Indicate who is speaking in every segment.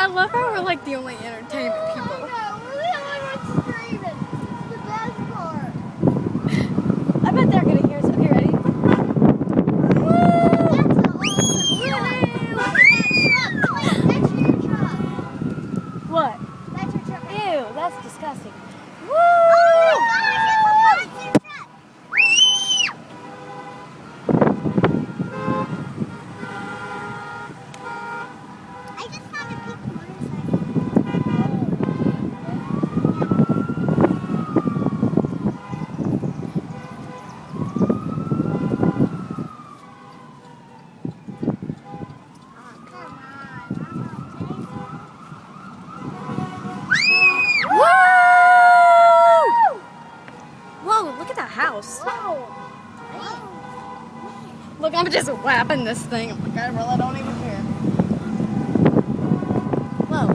Speaker 1: I love how we're like the only entertainment people.
Speaker 2: We're the only ones screaming. It's the best part.
Speaker 1: I bet they're gonna hear us. Okay, ready? What?
Speaker 2: That's your truck.
Speaker 1: Ew, that's disgusting. Woo!
Speaker 2: Oh my gosh, it's a monster truck. I just found a pink motorcycle. Oh, come on.
Speaker 1: Whoa, look at that house.
Speaker 2: Whoa.
Speaker 1: Look, I'm just whapping this thing. Oh my God, I really don't even care. Whoa.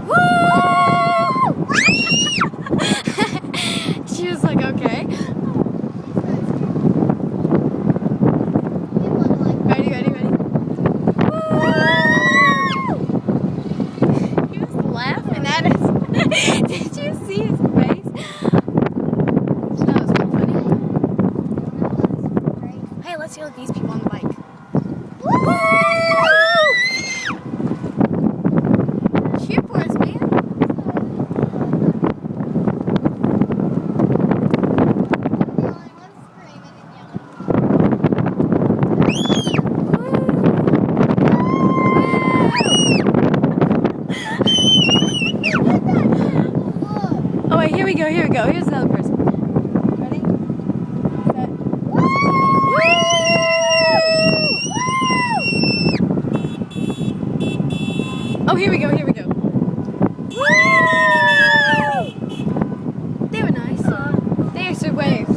Speaker 1: Woo! She was like, okay. Ready, ready, ready. Woo! He was laughing at us. Did you see his face? That was pretty funny. Hey, let's see these people on the bike. Woo! Cheer for us, man. Oh wait, here we go, here we go. Here's another person. Ready? Set. Woo! Oh, here we go, here we go. Woo! They were nice. They actually waved.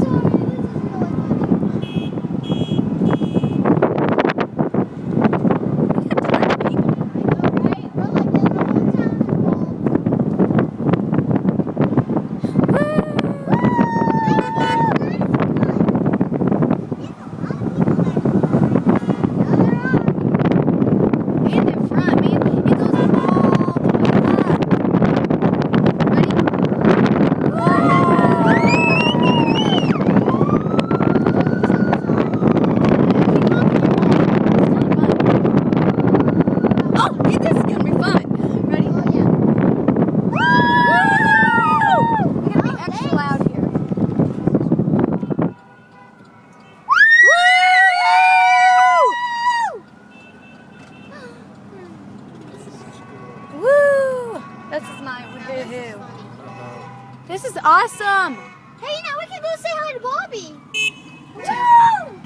Speaker 1: This is awesome!
Speaker 2: Hey, now we can go say hi to Bobby.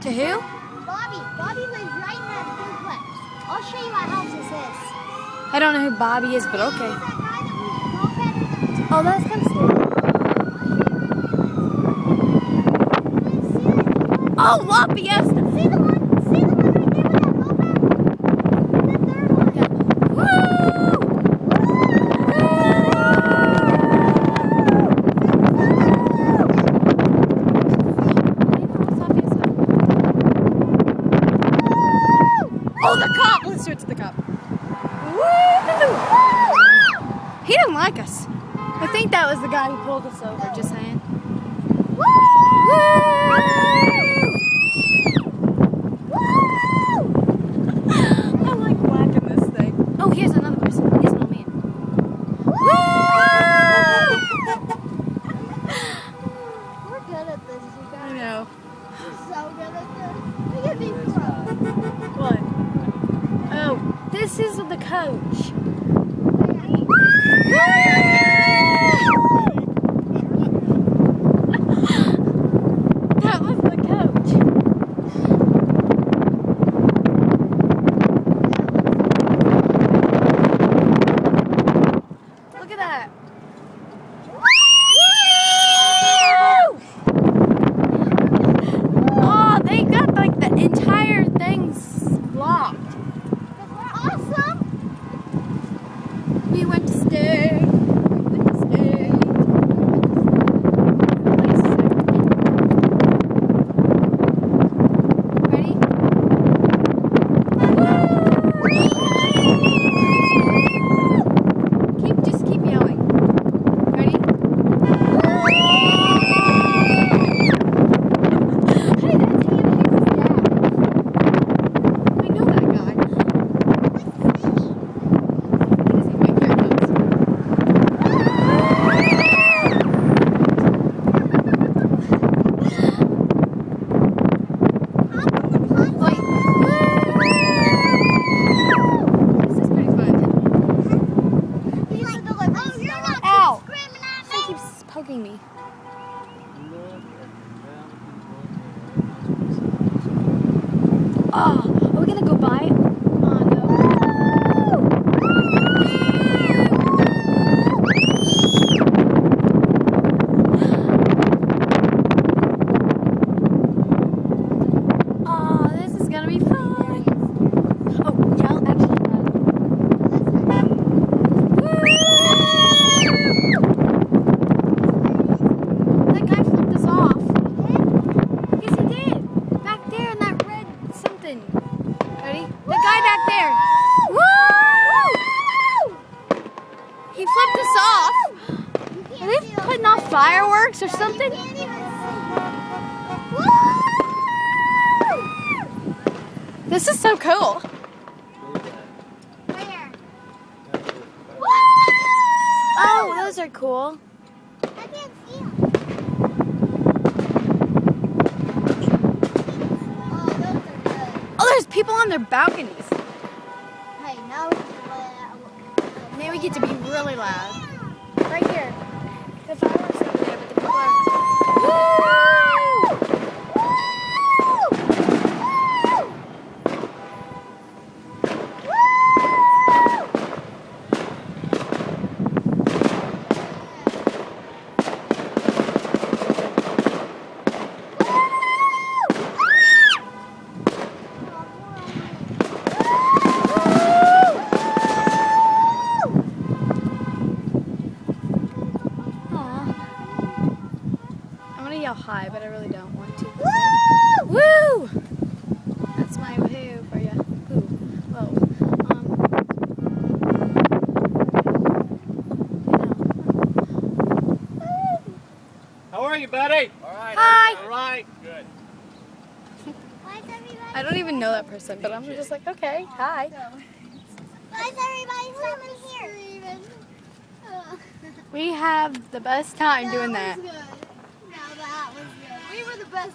Speaker 1: To who?
Speaker 2: Bobby. Bobby lives right in that duplex. I'll show you what house this is.
Speaker 1: I don't know who Bobby is, but okay.
Speaker 2: He's that guy that we moped.
Speaker 1: Oh, that's kind of scary. Oh, La Fiesta!
Speaker 2: See the one right there with that moped? The third one.
Speaker 1: Yeah. Woo! Oh, the cop! Let's do it to the cop. Woo! He didn't like us. I think that was the guy who pulled us over, just saying. Woo! I like whacking this thing. Oh, here's another person. Here's an old man.
Speaker 2: We're good at this, you guys.
Speaker 1: I know.
Speaker 2: We're so good at this. We can be pro.
Speaker 1: What? Oh, this is the coach. That was the coach. Look at that. Oh, they got like the entire thing's blocked.
Speaker 2: We're awesome.
Speaker 1: We went to stay. gonna go buy it. Oh no. Oh, this is gonna be fun. Oh, yeah, I'll actually. That guy flipped us off. Yes, he did. Back there in that red something. Ready? The guy back there. Woo! He flipped us off. Are they putting off fireworks or something? This is so cool.
Speaker 2: Where?
Speaker 1: Oh, those are cool.
Speaker 2: I can't see them. Oh, those are good.
Speaker 1: Oh, there's people on their balconies.
Speaker 2: Hey, now
Speaker 1: Now we get to be really loud. Right here. The fireworks over there, but the people are. Woo! Yell hi, but I really don't want to. Woo! Woo! That's my woohoo for you. Woo. Whoa.
Speaker 3: How are you, buddy? All right.
Speaker 1: Hi.
Speaker 3: All right. Good.
Speaker 2: Why is everybody?
Speaker 1: I don't even know that person, but I'm just like, okay, hi.
Speaker 2: Why is everybody coming here?
Speaker 1: We have the best time doing that.
Speaker 2: Now that was good. We were the best.